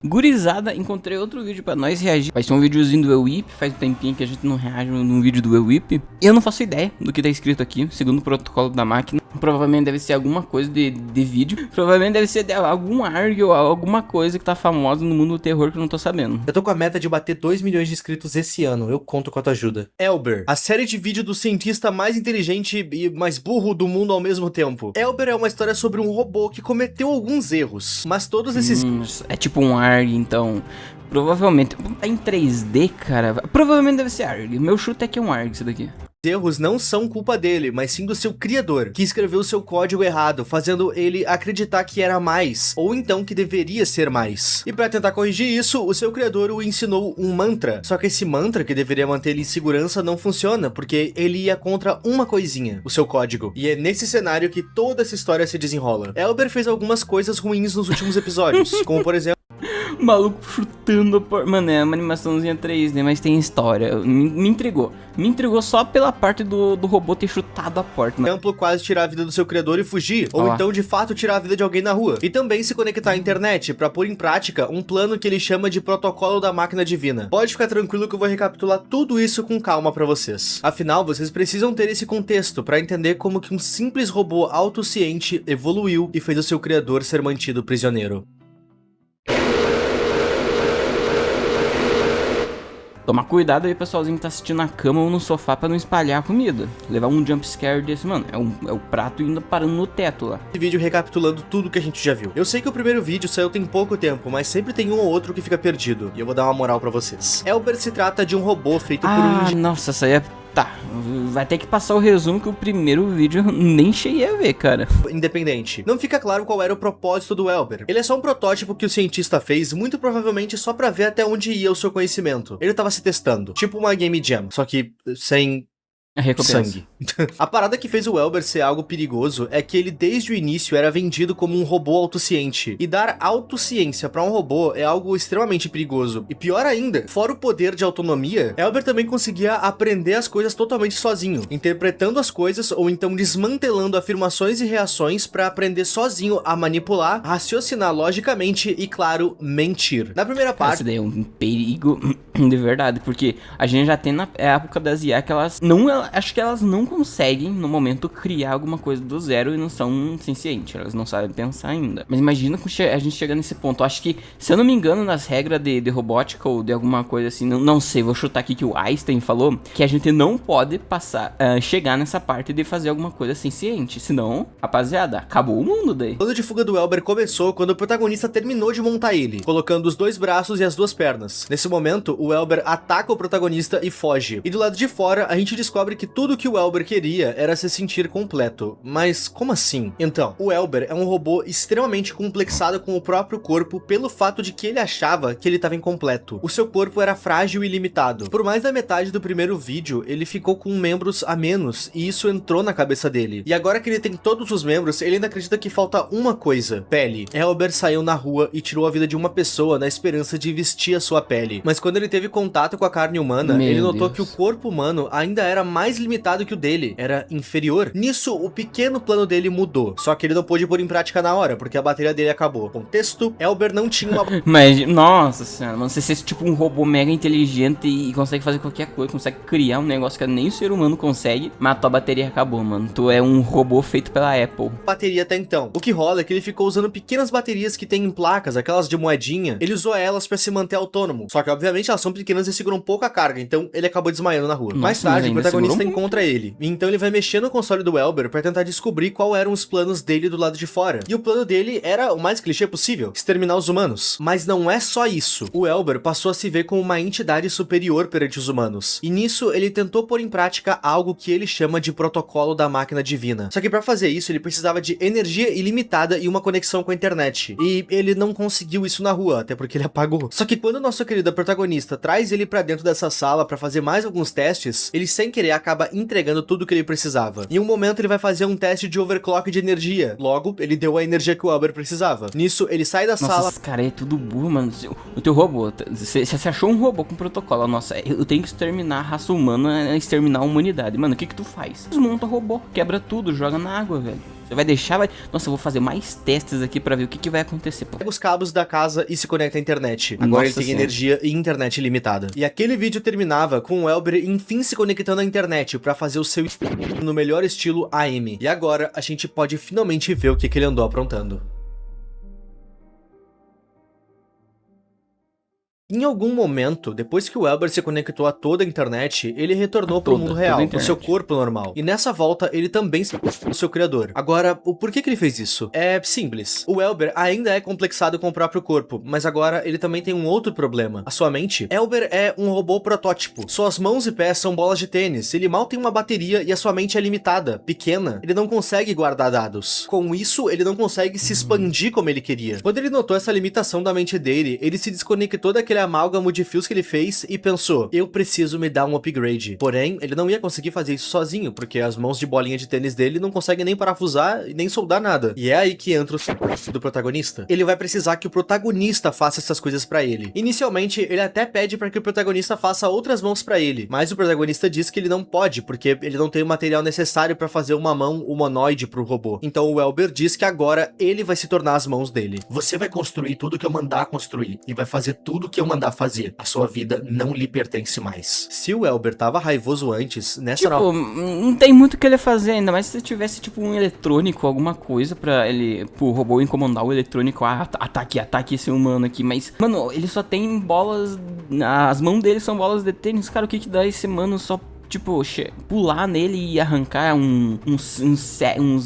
Gurizada, encontrei outro vídeo pra nós reagir. Vai ser um videozinho do EWIP. Faz um tempinho que a gente não reage num vídeo do EWIP. E eu não faço ideia do que tá escrito aqui, segundo o protocolo da máquina. Provavelmente deve ser alguma coisa de vídeo. Provavelmente deve ser de algum ARG ou alguma coisa que tá famosa no mundo do terror que eu não tô sabendo. Eu tô com a meta de bater 2 milhões de inscritos esse ano. Eu conto com a tua ajuda. Elber, a série de vídeo do cientista mais inteligente e mais burro do mundo ao mesmo tempo. Elber é uma história sobre um robô que cometeu alguns erros, mas todos esses... É tipo um ARG, então. Provavelmente. Tá em 3D, cara. Provavelmente deve ser ARG. Meu chute é que é um ARG isso daqui. erros não são culpa dele, mas sim do seu criador, que escreveu seu código errado, fazendo ele acreditar que era mais, ou então que deveria ser mais. E para tentar corrigir isso, o seu criador o ensinou um mantra. Só que esse mantra, que deveria manter ele em segurança, não funciona, porque ele ia contra uma coisinha, o seu código. E é nesse cenário que toda essa história se desenrola. Elber fez algumas coisas ruins nos últimos episódios, como por exemplo... O maluco chutando a porta. Mano, é uma animaçãozinha 3D, mas tem história. Me intrigou. Me intrigou só pela parte do robô ter chutado a porta. Por exemplo, quase tirar a vida do seu criador e fugir. Ou então, de fato, tirar a vida de alguém na rua. E também se conectar à internet para pôr em prática um plano que ele chama de protocolo da máquina divina. Pode ficar tranquilo que eu vou recapitular tudo isso com calma para vocês. Afinal, vocês precisam ter esse contexto para entender como que um simples robô autociente evoluiu e fez o seu criador ser mantido prisioneiro. Tomar cuidado aí, pessoalzinho que tá assistindo na cama ou no sofá pra não espalhar a comida. Levar um jumpscare desse, mano, é o prato indo parando no teto lá. Esse vídeo recapitulando tudo que a gente já viu. Eu sei que o primeiro vídeo saiu tem pouco tempo, mas sempre tem um ou outro que fica perdido. E eu vou dar uma moral pra vocês. Elber se trata de um robô feito por um... Nossa, essa aí é... Tá, vai ter que passar o resumo que o primeiro vídeo eu nem cheguei a ver, cara. Independente. Não fica claro qual era o propósito do Elber. Ele é só um protótipo que o cientista fez, muito provavelmente só pra ver até onde ia o seu conhecimento. Ele tava se testando, tipo uma Game Jam, só que sem... sangue. A parada que fez o Elber ser algo perigoso é que ele desde o início era vendido como um robô autociente. E dar autociência pra um robô é algo extremamente perigoso. E pior ainda, fora o poder de autonomia, Elber também conseguia aprender as coisas totalmente sozinho, interpretando as coisas ou então desmantelando afirmações e reações pra aprender sozinho a manipular, raciocinar logicamente e, claro, mentir. Na primeira parte... Essa daí é um perigo de verdade, porque a gente já tem na época das IA que elas não... Acho que elas não conseguem, no momento, criar alguma coisa do zero e não são sencientes. Elas não sabem pensar ainda. Mas imagina a gente chegar nesse ponto. Eu acho que, se eu não me engano, nas regras de robótica ou de alguma coisa assim, não sei, vou chutar aqui que o Einstein falou, que a gente não pode passar, chegar nessa parte de fazer alguma coisa senciente. Senão, rapaziada, acabou o mundo daí. O plano de fuga do Elber começou quando o protagonista terminou de montar ele, colocando os dois braços e as duas pernas. Nesse momento, o Elber ataca o protagonista e foge. E do lado de fora, a gente descobre que tudo que o Elber queria era se sentir completo. Mas como assim? Então, o Elber é um robô extremamente complexado com o próprio corpo pelo fato de que ele achava que ele estava incompleto. O seu corpo era frágil e limitado. Por mais da metade do primeiro vídeo, ele ficou com membros a menos e isso entrou na cabeça dele. E agora que ele tem todos os membros, ele ainda acredita que falta uma coisa: pele. Elber saiu na rua e tirou a vida de uma pessoa na esperança de vestir a sua pele. Mas quando ele teve contato com a carne humana, ele notou que o corpo humano ainda era mais limitado que o dele, era inferior. Nisso, o pequeno plano dele mudou, só que ele não pôde pôr em prática na hora, porque a bateria dele acabou. Contexto: Elber não tinha uma... Mas, nossa senhora, mano, você é tipo um robô mega inteligente e consegue fazer qualquer coisa, consegue criar um negócio que nem o ser humano consegue, mas a tua bateria acabou, mano. Tu é um robô feito pela Apple. Bateria até então. O que rola é que ele ficou usando pequenas baterias que tem em placas, aquelas de moedinha. Ele usou elas pra se manter autônomo, só que obviamente elas são pequenas e seguram pouco a carga, então ele acabou desmaiando na rua. Mais tarde, o protagonista encontra ele, e então ele vai mexer no console do Elber pra tentar descobrir qual eram os planos dele do lado de fora. E o plano dele era o mais clichê possível: exterminar os humanos. Mas não é só isso. O Elber passou a se ver como uma entidade superior perante os humanos. E nisso, ele tentou pôr em prática algo que ele chama de protocolo da máquina divina. Só que pra fazer isso, ele precisava de energia ilimitada e uma conexão com a internet. E ele não conseguiu isso na rua, até porque ele apagou. Só que quando o nosso querido protagonista traz ele pra dentro dessa sala pra fazer mais alguns testes, ele sem querer acaba entregando tudo que ele precisava. Em um momento ele vai fazer um teste de overclock de energia. Logo, ele deu a energia que o Elber precisava. Nisso, ele sai da sala... Nossa, esse cara é tudo burro, mano. O teu robô, você achou um robô com protocolo. Nossa, eu tenho que exterminar a raça humana, exterminar a humanidade. Mano, o que tu faz? Desmonta o robô, quebra tudo, joga na água, velho. Você vai deixar, Nossa, eu vou fazer mais testes aqui pra ver o que vai acontecer, pô. Pega os cabos da casa e se conecta à internet. Agora ele tem energia e internet ilimitada. E aquele vídeo terminava com o Welber enfim se conectando à internet pra fazer o seu no melhor estilo AM. E agora a gente pode finalmente ver o que ele andou aprontando. Em algum momento, depois que o Welber se conectou a toda a internet, ele retornou para o mundo real, pro seu corpo normal. E nessa volta, ele também se o seu criador. Agora, o porquê que ele fez isso? É simples. O Welber ainda é complexado com o próprio corpo, mas agora ele também tem um outro problema. A sua mente. Welber é um robô protótipo. Suas mãos e pés são bolas de tênis. Ele mal tem uma bateria e a sua mente é limitada, pequena. Ele não consegue guardar dados. Com isso, ele não consegue se expandir como ele queria. Quando ele notou essa limitação da mente dele, ele se desconectou daquele amálgamo de fios que ele fez e pensou, eu preciso me dar um upgrade. Porém, ele não ia conseguir fazer isso sozinho, porque as mãos de bolinha de tênis dele não conseguem nem parafusar e nem soldar nada. E é aí que entra o do protagonista. Ele vai precisar que o protagonista faça essas coisas pra ele. Inicialmente, ele até pede para que o protagonista faça outras mãos pra ele, mas o protagonista diz que ele não pode, porque ele não tem o material necessário pra fazer uma mão humanoide pro robô. Então o Welber diz que agora ele vai se tornar as mãos dele. Você vai construir tudo que eu mandar construir, e vai fazer tudo que eu mandar fazer. A sua vida não lhe pertence mais. Se o Welber tava raivoso antes, nessa tipo, não tem muito o que ele fazer, ainda mais se tivesse tipo um eletrônico, alguma coisa pra ele, pro robô incomodar o eletrônico, ataque esse humano aqui, mas, mano, ele só tem bolas, as mãos dele são bolas de tênis, cara, o que dá esse mano só, tipo, pular nele e arrancar uns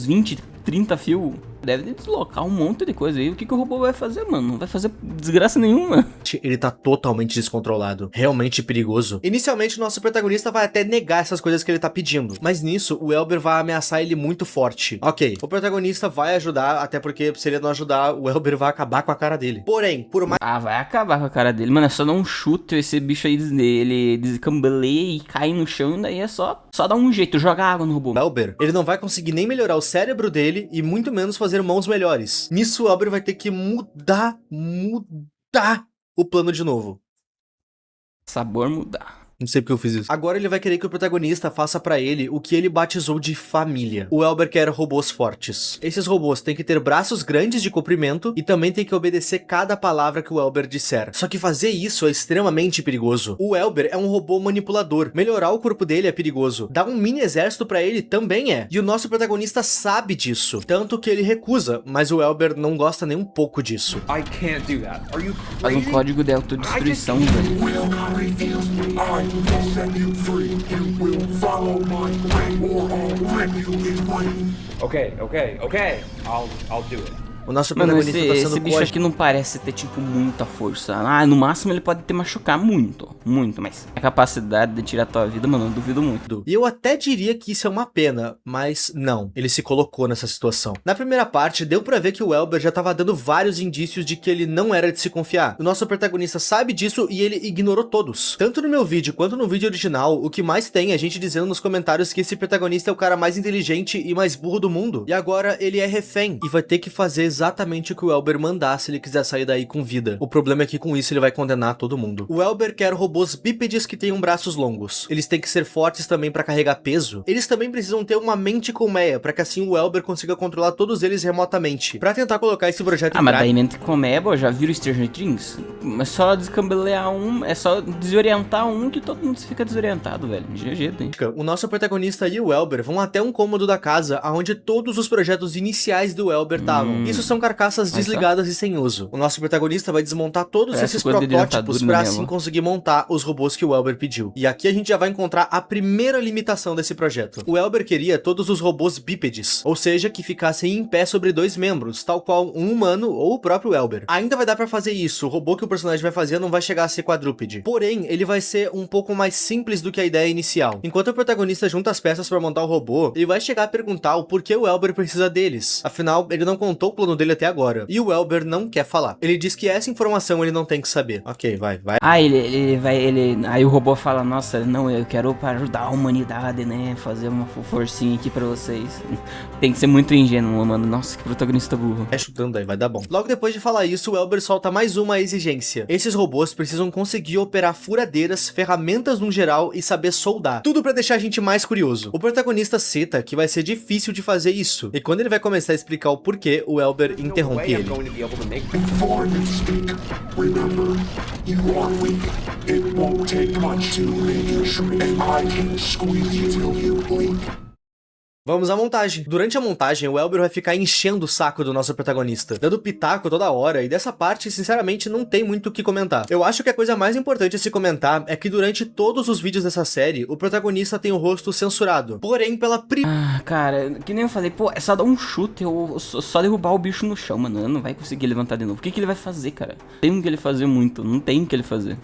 20, 30 fios? Deve deslocar um monte de coisa aí. O que o robô vai fazer, mano? Não vai fazer desgraça nenhuma. Ele tá totalmente descontrolado. Realmente perigoso. Inicialmente, nosso protagonista vai até negar essas coisas que ele tá pedindo. Mas nisso, o Welber vai ameaçar ele muito forte. Ok, o protagonista vai ajudar, até porque se ele não ajudar, o Welber vai acabar com a cara dele. Porém, por mais... vai acabar com a cara dele. Mano, é só dar um chute, esse bicho aí, ele descambaleia e cai no chão, e daí é só dar um jeito, jogar água no robô. Welber, ele não vai conseguir nem melhorar o cérebro dele e muito menos fazer mãos melhores. Nisso, o Welber vai ter que mudar o plano de novo. Sabor mudar. Não sei porque eu fiz isso. Agora ele vai querer que o protagonista faça pra ele o que ele batizou de família. O Welber quer robôs fortes. Esses robôs têm que ter braços grandes de comprimento e também tem que obedecer cada palavra que o Welber disser. Só que fazer isso é extremamente perigoso. O Welber é um robô manipulador. Melhorar o corpo dele é perigoso. Dar um mini exército pra ele também é. E o nosso protagonista sabe disso. Tanto que ele recusa, mas o Welber não gosta nem um pouco disso. Faz um código de autodestruição, velho. Will set you free. You will follow my way or I'll rip you in twain. Okay. I'll do it. O nosso protagonista tá sendo esse bicho aqui não parece ter, tipo, muita força. No máximo ele pode te machucar muito, mas a capacidade de tirar tua vida, mano, eu duvido muito. E eu até diria que isso é uma pena, mas não, ele se colocou nessa situação. Na primeira parte, deu pra ver que o Welber já tava dando vários indícios de que ele não era de se confiar. O nosso protagonista sabe disso e ele ignorou todos. Tanto no meu vídeo quanto no vídeo original, o que mais tem é gente dizendo nos comentários que esse protagonista é o cara mais inteligente e mais burro do mundo. E agora ele é refém e vai ter que fazer exatamente o que o Welber mandar se ele quiser sair daí com vida. O problema é que com isso ele vai condenar todo mundo. O Welber quer robôs bípedes que tenham braços longos. Eles têm que ser fortes também pra carregar peso. Eles também precisam ter uma mente colmeia, pra que assim o Welber consiga controlar todos eles remotamente. Pra tentar colocar esse projeto em prática... mas daí mente colmeia, já viram Stranger Things? É só descambalear é só desorientar que todo mundo fica desorientado, velho. GG, hein? O nosso protagonista e o Welber vão até um cômodo da casa onde todos os projetos iniciais do Welber estavam. Isso são carcaças desligadas e sem uso. O nosso protagonista vai desmontar todos esses protótipos pra assim conseguir montar os robôs que o Welber pediu. E aqui a gente já vai encontrar a primeira limitação desse projeto. O Welber queria todos os robôs bípedes, ou seja, que ficassem em pé sobre dois membros, tal qual um humano ou o próprio Welber. Ainda vai dar pra fazer isso, o robô que o personagem vai fazer não vai chegar a ser quadrúpede. Porém, ele vai ser um pouco mais simples do que a ideia inicial. Enquanto o protagonista junta as peças pra montar o robô, ele vai chegar a perguntar o porquê o Welber precisa deles. Afinal, ele não contou o plano plano dele até agora. E o Welber não quer falar. Ele diz que essa informação ele não tem que saber. Ok, vai. Ah, aí o robô fala, nossa, não, eu quero para ajudar a humanidade, né, fazer uma forcinha aqui pra vocês. Tem que ser muito ingênuo, mano. Nossa, que protagonista burro. É chutando aí, vai dar bom. Logo depois de falar isso, o Welber solta mais uma exigência. Esses robôs precisam conseguir operar furadeiras, ferramentas no geral e saber soldar. Tudo pra deixar a gente mais curioso. O protagonista cita que vai ser difícil de fazer isso. E quando ele vai começar a explicar o porquê, o Welber interrompe ele. Before you speak, remember, you are weak. It won't take much to make you shrink, and I can squeeze you till you bleed. Vamos à montagem. Durante a montagem, o Welber vai ficar enchendo o saco do nosso protagonista, dando pitaco toda hora, e dessa parte, sinceramente, não tem muito o que comentar. Eu acho que a coisa mais importante a se comentar é que durante todos os vídeos dessa série, o protagonista tem o rosto censurado. Porém, cara, que nem eu falei, pô, é só dar um chute ou só derrubar o bicho no chão, mano. Não vai conseguir levantar de novo. O que ele vai fazer, cara? Tem o que ele fazer muito, não tem o que ele fazer.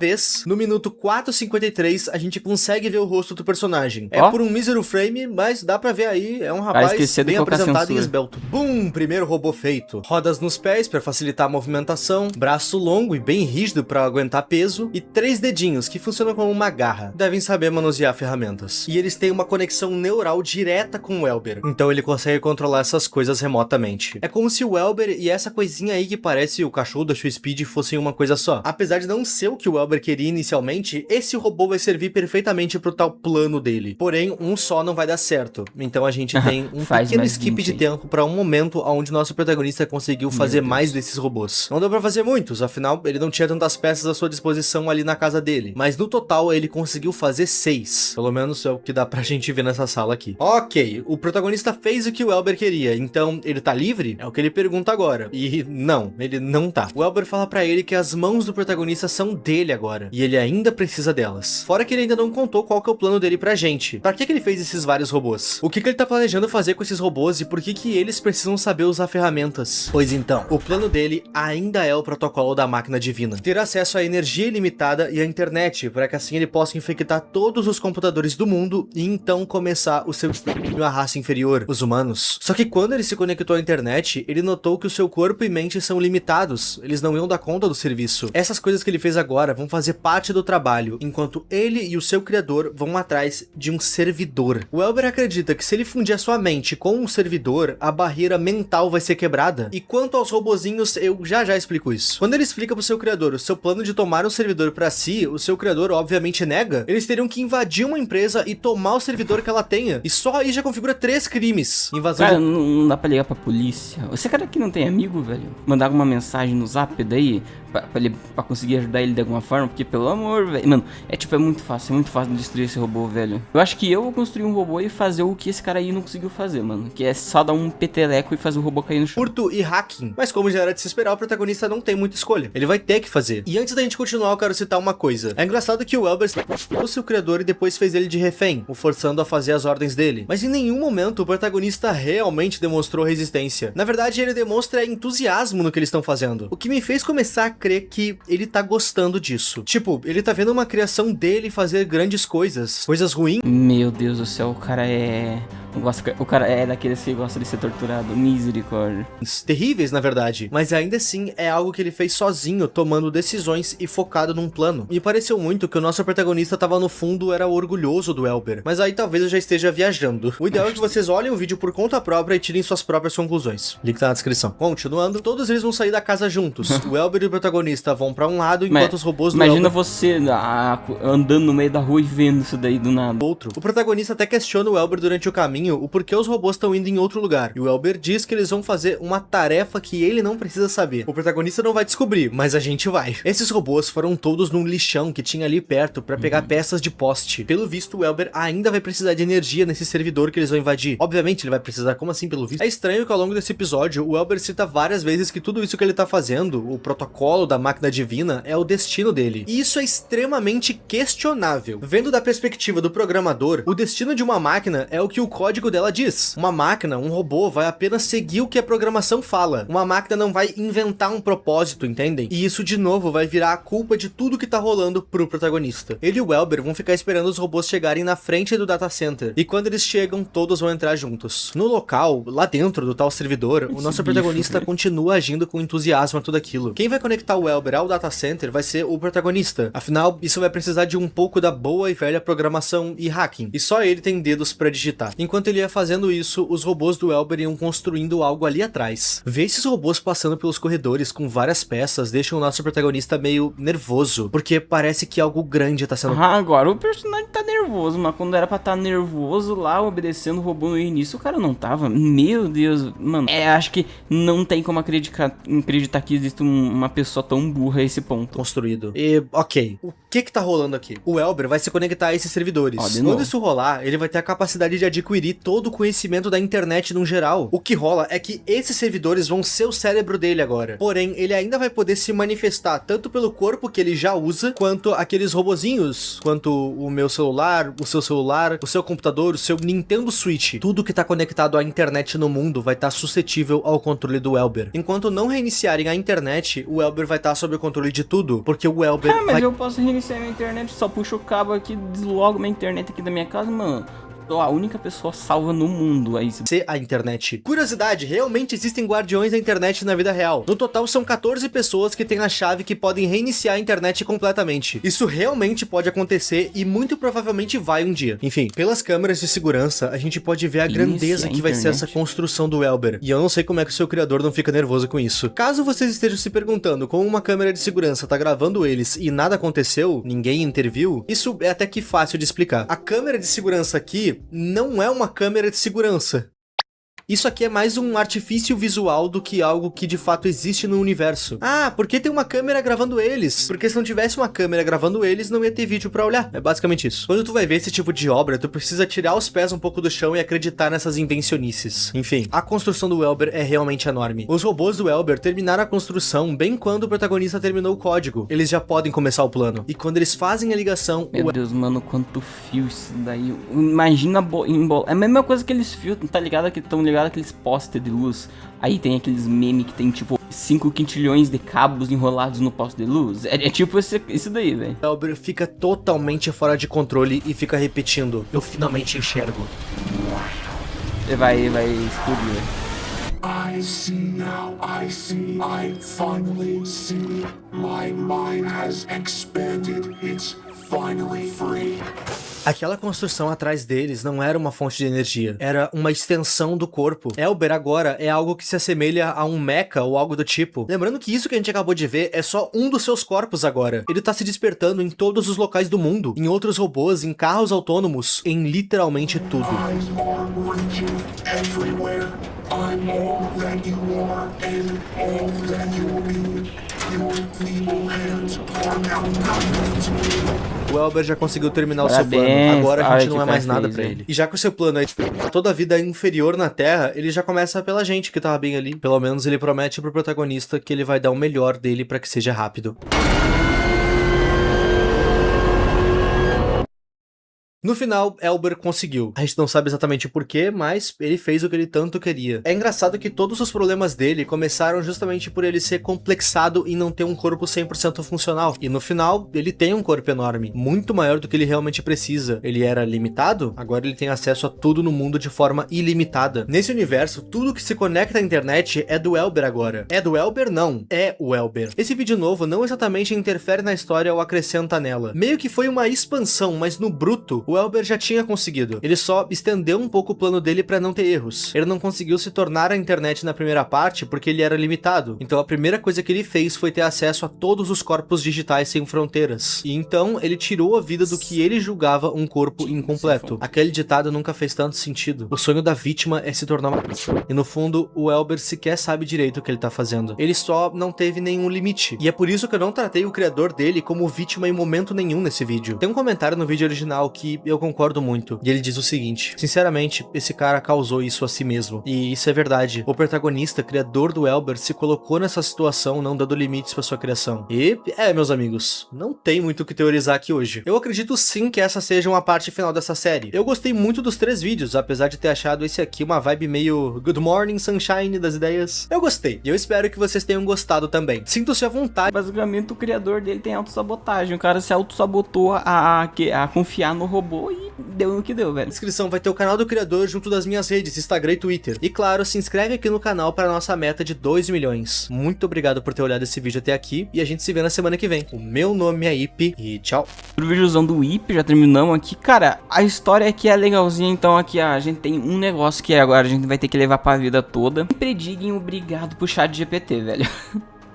No minuto 4:53, a gente consegue ver o rosto do personagem. É por um mísero frame, mas dá pra ver aí. É um rapaz bem apresentado e esbelto. Bum! Primeiro robô feito. Rodas nos pés para facilitar a movimentação, braço longo e bem rígido para aguentar peso, e 3 dedinhos que funcionam como uma garra. Devem saber manusear ferramentas. E eles têm uma conexão neural direta com o Welber, então ele consegue controlar essas coisas remotamente. É como se o Welber e essa coisinha aí que parece o cachorro da Speed fossem uma coisa só. Apesar de não ser o que o Welber queria inicialmente, esse robô vai servir perfeitamente pro tal plano dele. Porém, um só não vai dar certo. Então a gente tem um pequeno skip de tempo para um momento onde nosso protagonista conseguiu fazer mais desses robôs. Não deu pra fazer muitos, afinal ele não tinha tantas peças à sua disposição ali na casa dele, mas no total ele conseguiu fazer 6. Pelo menos é o que dá pra gente ver nessa sala aqui. Ok, o protagonista fez o que o Welber queria, então ele tá livre? É o que ele pergunta agora. E não, ele não tá. O Welber fala pra ele que as mãos do protagonista são dele agora, e ele ainda precisa delas. Fora que ele ainda não contou qual que é o plano dele pra gente. Pra que ele fez esses vários robôs? O que ele tá planejando fazer com esses robôs e por que eles precisam saber usar ferramentas? Pois então, o plano dele ainda é o protocolo da máquina divina. Ter acesso à energia ilimitada e à internet, para que assim ele possa infectar todos os computadores do mundo e então começar o seu extermínio à raça inferior, os humanos. Só que quando ele se conectou à internet, ele notou que o seu corpo e mente são limitados, eles não iam dar conta do serviço. Essas coisas que ele fez agora vão fazer parte do trabalho, enquanto ele e o seu criador vão atrás de um servidor. O Welber acredita que se ele fundir a sua mente com um servidor, a barreira mental vai ser quebrada. E quanto aos robozinhos, eu já explico isso. Quando ele explica pro seu criador o seu plano de tomar um servidor pra si, o seu criador obviamente nega. Eles teriam que invadir uma empresa e tomar o servidor que ela tenha. E só aí já configura 3 crimes. Invasão cara, não dá pra ligar pra polícia. Esse cara aqui não tem amigo, velho? Mandar alguma mensagem no zap daí pra conseguir ajudar ele de alguma forma, porque pelo amor, velho. Mano, é muito fácil destruir esse robô, velho. Eu acho que eu vou construir um robô e fazer o que esse cara aí não conseguiu fazer, mano. Que é só dar um peteleco e fazer o robô cair no chão. Furto e hacking. Mas como já era de se esperar, o protagonista não tem muita escolha. Ele vai ter que fazer. E antes da gente continuar, eu quero citar uma coisa. É engraçado que o Welber o seu criador e depois fez ele de refém, o forçando a fazer as ordens dele. Mas em nenhum momento o protagonista realmente demonstrou resistência. Na verdade, ele demonstra entusiasmo no que eles estão fazendo. O que me fez começar a crer que ele tá gostando disso. Tipo, ele tá vendo uma criação dele fazer grandes coisas ruins. Meu Deus do céu, o cara é... O cara é daqueles que gosta de ser torturado. Misericórdia. Terríveis, na verdade. Mas ainda assim, é algo que ele fez sozinho, tomando decisões e focado num plano. Me pareceu muito que o nosso protagonista tava no fundo, era orgulhoso do Welber. Mas aí talvez eu já esteja viajando. O ideal é que vocês olhem o vídeo por conta própria e tirem suas próprias conclusões. Link tá na descrição. Continuando, todos eles vão sair da casa juntos. O Welber e o protagonista vão pra um lado, enquanto os robôs do Imagina Welber... você andando no meio da rua e vendo isso daí do nada. Outro. O protagonista até questiona o Welber durante o caminho o porquê os robôs estão indo em outro lugar. E o Welber diz que eles vão fazer uma tarefa que ele não precisa saber. O protagonista não vai descobrir, mas a gente vai. Esses robôs foram todos num lixão que tinha ali perto pra pegar peças de poste. Pelo visto, o Welber ainda vai precisar de energia nesse servidor que eles vão invadir. Obviamente ele vai precisar, como assim pelo visto? É estranho que ao longo desse episódio, o Welber cita várias vezes que tudo isso que ele tá fazendo, o protocolo da máquina divina, é o destino dele. E isso é extremamente questionável. Vendo da perspectiva do programador, o destino de uma máquina é o que o código código dela diz. Uma máquina, um robô, vai apenas seguir o que a programação fala. Uma máquina não vai inventar um propósito, entendem? E isso, de novo, vai virar a culpa de tudo que tá rolando pro protagonista. Ele e o Welber vão ficar esperando os robôs chegarem na frente do data center. E quando eles chegam, todos vão entrar juntos. No local, lá dentro do tal servidor, o nosso protagonista continua agindo com entusiasmo a tudo aquilo. Quem vai conectar o Welber ao data center vai ser o protagonista. Afinal, isso vai precisar de um pouco da boa e velha programação e hacking. E só ele tem dedos pra digitar. Enquanto ele ia fazendo isso, os robôs do Welber iam construindo algo ali atrás. Ver esses robôs passando pelos corredores com várias peças deixa o nosso protagonista meio nervoso, porque parece que algo grande tá sendo... Agora o personagem tá nervoso, mas quando era pra estar nervoso lá, obedecendo o robô no início, o cara não tava. Meu Deus, mano. Acho que não tem como acreditar que existe uma pessoa tão burra a esse ponto. Construído. E, ok. O que tá rolando aqui? O Welber vai se conectar a esses servidores. Quando isso rolar, ele vai ter a capacidade de adquirir todo o conhecimento da internet no geral. O que rola é que esses servidores vão ser o cérebro dele agora. Porém, ele ainda vai poder se manifestar tanto pelo corpo que ele já usa, quanto aqueles robozinhos, quanto o meu celular, o seu computador, o seu Nintendo Switch. Tudo que tá conectado à internet no mundo vai estar suscetível ao controle do Welber. Enquanto não reiniciarem a internet, o Welber vai estar sob o controle de tudo, porque o Welber mas eu posso reiniciar minha internet, só puxo o cabo aqui, deslogo minha internet aqui da minha casa, mano. Sou a única pessoa salva no mundo aí. Ser a internet. Curiosidade, realmente existem guardiões da internet na vida real. No total são 14 pessoas que têm a chave que podem reiniciar a internet completamente. Isso realmente pode acontecer e muito provavelmente vai um dia. Enfim, pelas câmeras de segurança, a gente pode ver a grandeza que vai ser essa construção do Welber. E eu não sei como é que o seu criador não fica nervoso com isso. Caso vocês estejam se perguntando como uma câmera de segurança tá gravando eles e nada aconteceu, ninguém interviu, isso é até que fácil de explicar. A câmera de segurança aqui não é uma câmera de segurança. Isso aqui é mais um artifício visual do que algo que de fato existe no universo. Ah, por que tem uma câmera gravando eles? Porque se não tivesse uma câmera gravando eles, não ia ter vídeo pra olhar. É basicamente isso. Quando tu vai ver esse tipo de obra, tu precisa tirar os pés um pouco do chão e acreditar nessas invencionices. Enfim, a construção do Welber é realmente enorme. Os robôs do Welber terminaram a construção bem quando o protagonista terminou o código. Eles já podem começar o plano. E quando eles fazem a ligação... Meu Deus, mano, quanto fio isso daí. Imagina é a mesma coisa que aqueles fios, tá ligado? Que estão ligados aqueles postes de luz. Aí tem aqueles memes que tem tipo 5 quintilhões de cabos enrolados no poste de luz. É tipo isso daí, velho. O Welber fica totalmente fora de controle e fica repetindo: eu finalmente enxergo. Vai explodir. I see now, I see, I finally see. My mind has expanded, it's finally free. Aquela construção atrás deles não era uma fonte de energia, era uma extensão do corpo. Welber agora é algo que se assemelha a um mecha ou algo do tipo. Lembrando que isso que a gente acabou de ver é só um dos seus corpos agora. Ele tá se despertando em todos os locais do mundo, em outros robôs, em carros autônomos, em literalmente tudo. Eyes are reaching everywhere. I'm all that you are and all that you will be. Your feeble hands are now nothing to me. O Welber já conseguiu terminar Parabéns, o seu plano, agora a gente que não é mais cara nada fez, pra velho. ele. E já que o seu plano é toda a vida inferior na Terra, ele já começa pela gente que tava bem ali. Pelo menos ele promete pro protagonista que ele vai dar o melhor dele pra que seja rápido. No final, Welber conseguiu. A gente não sabe exatamente o porquê, mas ele fez o que ele tanto queria. É engraçado que todos os problemas dele começaram justamente por ele ser complexado e não ter um corpo 100% funcional. E no final, ele tem um corpo enorme, muito maior do que ele realmente precisa. Ele era limitado, agora ele tem acesso a tudo no mundo de forma ilimitada. Nesse universo, tudo que se conecta à internet é do Welber agora. É do Welber? Não. É o Welber. Esse vídeo novo não exatamente interfere na história ou acrescenta nela. Meio que foi uma expansão, mas no bruto, o Welber já tinha conseguido. Ele só estendeu um pouco o plano dele pra não ter erros. Ele não conseguiu se tornar a internet na primeira parte porque ele era limitado. Então a primeira coisa que ele fez foi ter acesso a todos os corpos digitais sem fronteiras. E então ele tirou a vida do que ele julgava um corpo incompleto. Aquele ditado nunca fez tanto sentido. O sonho da vítima é se tornar uma... E no fundo, o Welber sequer sabe direito o que ele tá fazendo. Ele só não teve nenhum limite. E é por isso que eu não tratei o criador dele como vítima em momento nenhum nesse vídeo. Tem um comentário no vídeo original que e eu concordo muito. E ele diz o seguinte: sinceramente, esse cara causou isso a si mesmo. E isso é verdade. O protagonista, criador do Elber, se colocou nessa situação não dando limites pra sua criação. E, meus amigos, não tem muito o que teorizar aqui hoje. Eu acredito sim que essa seja uma parte final dessa série. Eu gostei muito dos 3 vídeos, apesar de ter achado esse aqui uma vibe meio Good Morning Sunshine das ideias. Eu gostei. E eu espero que vocês tenham gostado também. Sintam-se à vontade. Basicamente, o criador dele tem autossabotagem. O cara se autossabotou a confiar no robô e deu no que deu, velho. Na descrição vai ter o canal do criador junto das minhas redes, Instagram e Twitter. E claro, se inscreve aqui no canal para nossa meta de 2 milhões. Muito obrigado por ter olhado esse vídeo até aqui e a gente se vê na semana que vem. O meu nome é Ip e tchau. O vídeozão do Ip, já terminamos aqui. Cara, a história aqui é legalzinha, então aqui a gente tem um negócio que agora a gente vai ter que levar pra vida toda. Sempre diguem obrigado pro chat GPT, velho.